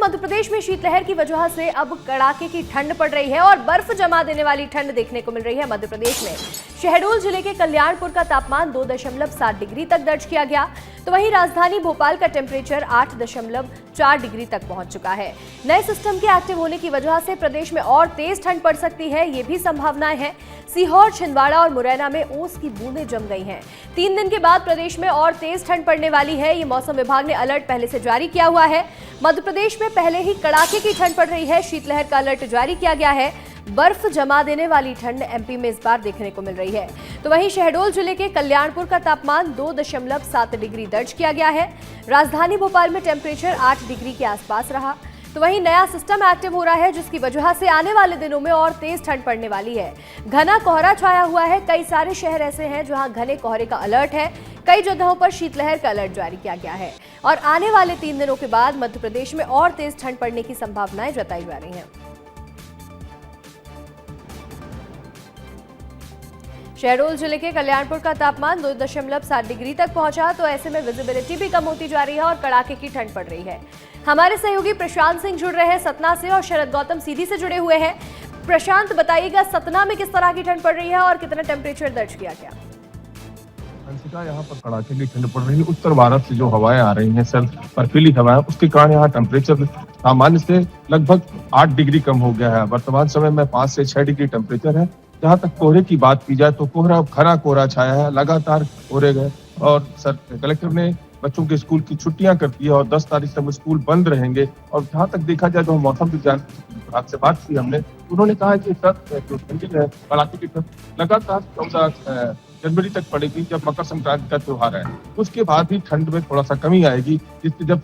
मध्य प्रदेश में शीतलहर की वजह से अब कड़ाके की ठंड पड़ रही है और बर्फ जमा देने वाली ठंड देखने को मिल रही है। मध्य प्रदेश में शहडोल जिले के कल्याणपुर का तापमान 2.7 डिग्री तक दर्ज किया गया, तो वहीं राजधानी भोपाल का टेम्परेचर 8.4 डिग्री तक पहुंच चुका है। नए सिस्टम के एक्टिव होने की वजह से प्रदेश में और तेज ठंड पड़ सकती है, ये भी संभावनाएं हैं। सीहोर, छिंदवाड़ा और मुरैना में ओस की बूंदें जम गई हैं। 3 दिन के बाद प्रदेश में और तेज ठंड पड़ने वाली है। ये मौसम विभाग ने अलर्ट पहले से जारी किया हुआ है। मध्य प्रदेश में पहले ही कड़ाके की ठंड पड़ रही है। शीतलहर का अलर्ट जारी किया गया है। बर्फ जमा देने वाली ठंड एमपी में इस बार देखने को मिल रही है। तो वहीं शहडोल जिले के कल्याणपुर का तापमान 2.7 डिग्री दर्ज किया गया है। राजधानी भोपाल में टेम्परेचर 8 डिग्री के आसपास रहा। तो वहीं नया सिस्टम एक्टिव हो रहा है, जिसकी वजह से आने वाले दिनों में और तेज ठंड पड़ने वाली है। घना कोहरा छाया हुआ है। कई सारे शहर ऐसे हैं जहां घने कोहरे का अलर्ट है। कई जगहों पर शीतलहर का अलर्ट जारी किया गया है और आने वाले 3 दिनों के बाद मध्य प्रदेश में और तेज ठंड पड़ने की संभावनाएं जताई जा रही हैं। शहडोल जिले के कल्याणपुर का तापमान 2.7 डिग्री तक पहुंचा, तो ऐसे में विजिबिलिटी भी कम होती जा रही है और कड़ाके की ठंड पड़ रही है। हमारे सहयोगी प्रशांत सिंह जुड़ रहे हैं सतना से और शरद गौतम सीधी से जुड़े हुए हैं। प्रशांत, बताइएगा सतना में किस तरह की ठंड पड़ रही है और कितना टेम्परेचर दर्ज किया गया? यहाँ पर कड़ाके की ठंड पड़ रही है। उत्तर भारत से जो हवाएं आ रही हैं, सर बर्फीली हवाएं, उसके कारण यहाँ टेम्परेचर सामान्य से लगभग 8 डिग्री कम हो गया है। वर्तमान समय में 5 से 6 डिग्री टेम्परेचर है। जहाँ तक कोहरे की बात की जाए तो घना कोहरा छाया है, लगातार कोहरे गए और सर कलेक्टर ने बच्चों के स्कूल की छुट्टियां कर दी है और 10 तारीख तक स्कूल बंद रहेंगे। और जहाँ तक देखा जाए तो मौसम विज्ञान विभाग से बात की हमने, उन्होंने कहा है कि सर जो ठंडी है, कड़ाके की ठंड लगातार 14 जनवरी तक पड़ेगी, जब मकर संक्रांति का त्योहार है। उसके बाद ही ठंड में थोड़ा सा कमी आएगी, जिससे जब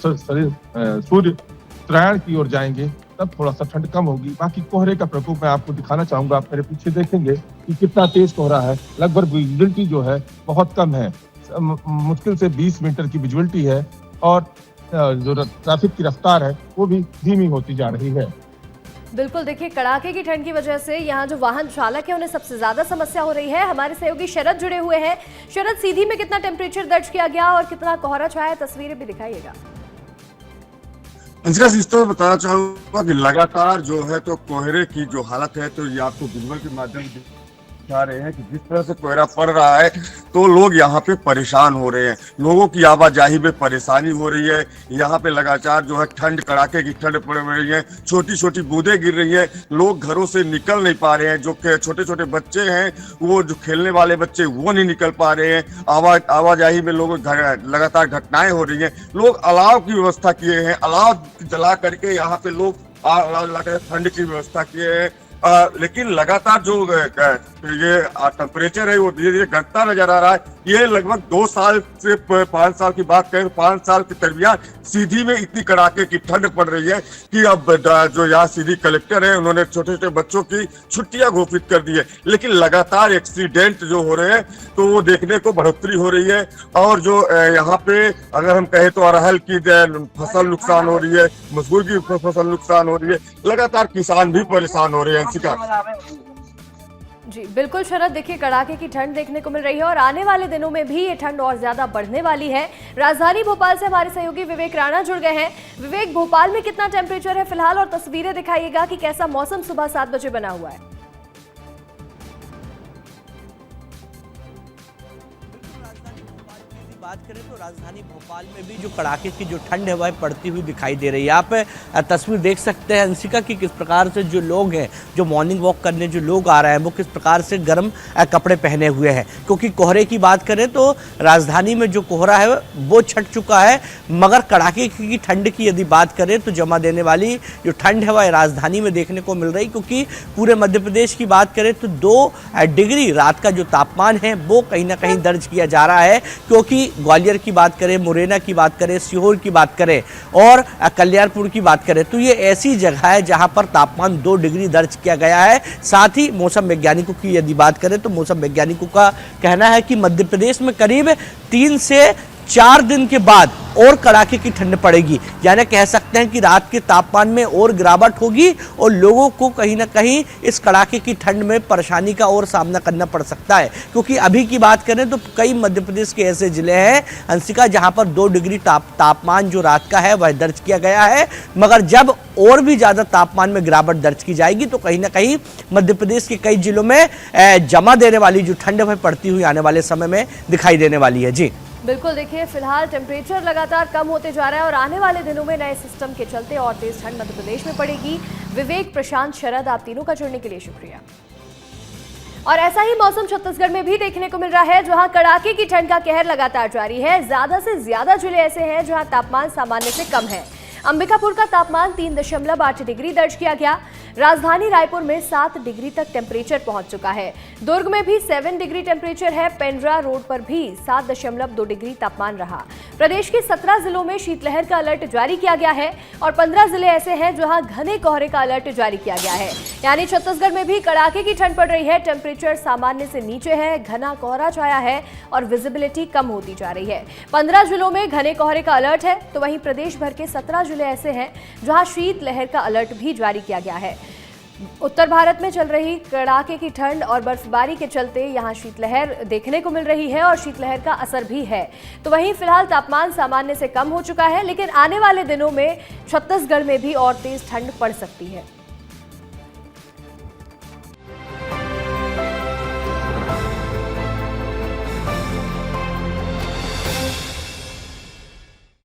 सूर्य उत्तरायण की ओर जाएंगे तब थोड़ा सा ठंड कम होगी। बाकी कोहरे का प्रकोप मैं आपको दिखाना चाहूंगा। आप मेरे पीछे देखेंगे कि कितना तेज कोहरा है। लगभग विजिबिलिटी जो है बहुत कम है, मुश्किल से 20 मीटर की विजिबिलिटी है और जो ट्रैफिक की रफ्तार है वो भी धीमी होती जा रही है। बिल्कुल, देखिए कड़ाके की ठंड की वजह से यहाँ जो वाहन चालक है उन्हें सबसे ज्यादा समस्या हो रही है। हमारे सहयोगी शरद जुड़े हुए हैं। शरद, सीधी में कितना टेम्परेचर दर्ज किया गया और कितना कोहरा छाया, तस्वीरें भी दिखाइएगा। अंशिका, इस तरह बताना चाहूंगा कि लगातार जो है तो कोहरे की जो हालत है तो ये आपको विजुअल के माध्यम से दिखा रहे हैं कि जिस तरह से कोहरा पड़ रहा है तो लोग यहाँ पे परेशान हो रहे हैं। लोगों की आवाजाही में परेशानी हो रही है। यहाँ पे लगातार जो है ठंड, कड़ाके की ठंड पड़ रही है। छोटी छोटी बूंदें गिर रही हैं। लोग घरों से निकल नहीं पा रहे हैं। जो छोटे छोटे बच्चे हैं, वो जो खेलने वाले बच्चे, वो नहीं निकल पा रहे हैं। आवाजाही में लोग लगातार घटनाएं हो रही हैं। लोग अलाव की व्यवस्था किए हैं। अलाव जला करके यहाँ पे लोग ठंड की व्यवस्था किए हैं। लेकिन लगातार जो ये टेम्परेचर है वो धीरे धीरे घटता नजर आ रहा है। ये लगभग 2 साल से 5 साल की बात करें तो 5 साल के दरमियान सीधी में इतनी कड़ाके की ठंड पड़ रही है कि अब जो यहाँ सीधी कलेक्टर है उन्होंने छोटे छोटे बच्चों की छुट्टियां घोषित कर दी है। लेकिन लगातार एक्सीडेंट जो हो रहे हैं तो वो देखने को बढ़ोतरी हो रही है। और जो यहाँ पे अगर हम कहें तो अरहर की फसल नुकसान हो रही है, मसूर की फसल नुकसान हो रही है। लगातार किसान भी परेशान हो रहे हैं। जी बिल्कुल शरद, देखिए कड़ाके की ठंड देखने को मिल रही है और आने वाले दिनों में भी ये ठंड और ज्यादा बढ़ने वाली है। राजधानी भोपाल से हमारे सहयोगी विवेक राणा जुड़ गए हैं। विवेक, भोपाल में कितना टेम्परेचर है फिलहाल और तस्वीरें दिखाइएगा कि कैसा मौसम सुबह 7 बजे बना हुआ है? बात करें तो राजधानी भोपाल में भी जो कड़ाके की जो ठंड है वह पड़ती हुई दिखाई दे रही है। आप तस्वीर देख सकते हैं अंशिका की किस प्रकार से जो लोग हैं, जो मॉर्निंग वॉक करने जो लोग आ रहे हैं वो किस प्रकार से गर्म कपड़े पहने हुए हैं। क्योंकि कोहरे की बात करें तो राजधानी में जो कोहरा है वो छट चुका है, मगर कड़ाके की ठंड की यदि बात करें तो जमा देने वाली जो ठंड है वह राजधानी में देखने को मिल रही। क्योंकि पूरे मध्य प्रदेश की बात करें तो 2 डिग्री रात का जो तापमान है वो कहीं ना कहीं दर्ज किया जा रहा है। क्योंकि ग्वालियर की बात करें, मुरैना की बात करें, सीहोर की बात करें और कल्याणपुर की बात करें तो ये ऐसी जगह है जहां पर तापमान 2 डिग्री दर्ज किया गया है। साथ ही मौसम वैज्ञानिकों की यदि बात करें तो मौसम वैज्ञानिकों का कहना है कि मध्य प्रदेश में करीब 3 से 4 दिन के बाद और कड़ाके की ठंड पड़ेगी। यानी कह सकते हैं कि रात के तापमान में और गिरावट होगी और लोगों को कहीं ना कहीं इस कड़ाके की ठंड में परेशानी का और सामना करना पड़ सकता है। क्योंकि अभी की बात करें तो कई मध्य प्रदेश के ऐसे जिले हैं अंशिका जहां पर 2 डिग्री तापमान जो रात का है वह दर्ज किया गया है, मगर जब और भी ज्यादा तापमान में गिरावट दर्ज की जाएगी तो कहीं ना कहीं मध्य प्रदेश के कई जिलों में जमा देने वाली जो ठंड है पड़ती हुई आने वाले समय में दिखाई देने वाली है। जी बिल्कुल, देखिए फिलहाल टेम्परेचर लगातार कम होते जा रहा है और आने वाले दिनों में नए सिस्टम के चलते और तेज ठंड मध्य प्रदेश में पड़ेगी। विवेक, प्रशांत, शरद, आप तीनों का जुड़ने के लिए शुक्रिया। और ऐसा ही मौसम छत्तीसगढ़ में भी देखने को मिल रहा है, जहां कड़ाके की ठंड का कहर लगातार जारी है। ज्यादा से ज्यादा जिले ऐसे हैं जहां तापमान सामान्य से कम है। अंबिकापुर का तापमान 3.8 डिग्री दर्ज किया गया। राजधानी रायपुर में 7 डिग्री तक टेम्परेचर पहुंच चुका है। दुर्ग में भी 7 डिग्री टेम्परेचर है। पेंड्रा रोड पर भी 7.2 डिग्री तापमान रहा। प्रदेश के 17 जिलों में शीतलहर का अलर्ट जारी किया गया है और 15 जिले ऐसे हैं जहां घने कोहरे का अलर्ट जारी किया गया है। यानी छत्तीसगढ़ में भी कड़ाके की ठंड पड़ रही है। टेम्परेचर सामान्य से नीचे है, घना कोहरा छाया है और विजिबिलिटी कम होती जा रही है। 15 जिलों में घने कोहरे का अलर्ट है तो वहीं प्रदेश भर के 17 जिले ऐसे हैं जहां शीतलहर का अलर्ट भी जारी किया गया है। उत्तर भारत में चल रही कड़ाके की ठंड और बर्फबारी के चलते यहां शीतलहर देखने को मिल रही है और शीतलहर का असर भी है। तो वहीं फिलहाल तापमान सामान्य से कम हो चुका है, लेकिन आने वाले दिनों में छत्तीसगढ़ में भी और तेज ठंड पड़ सकती है।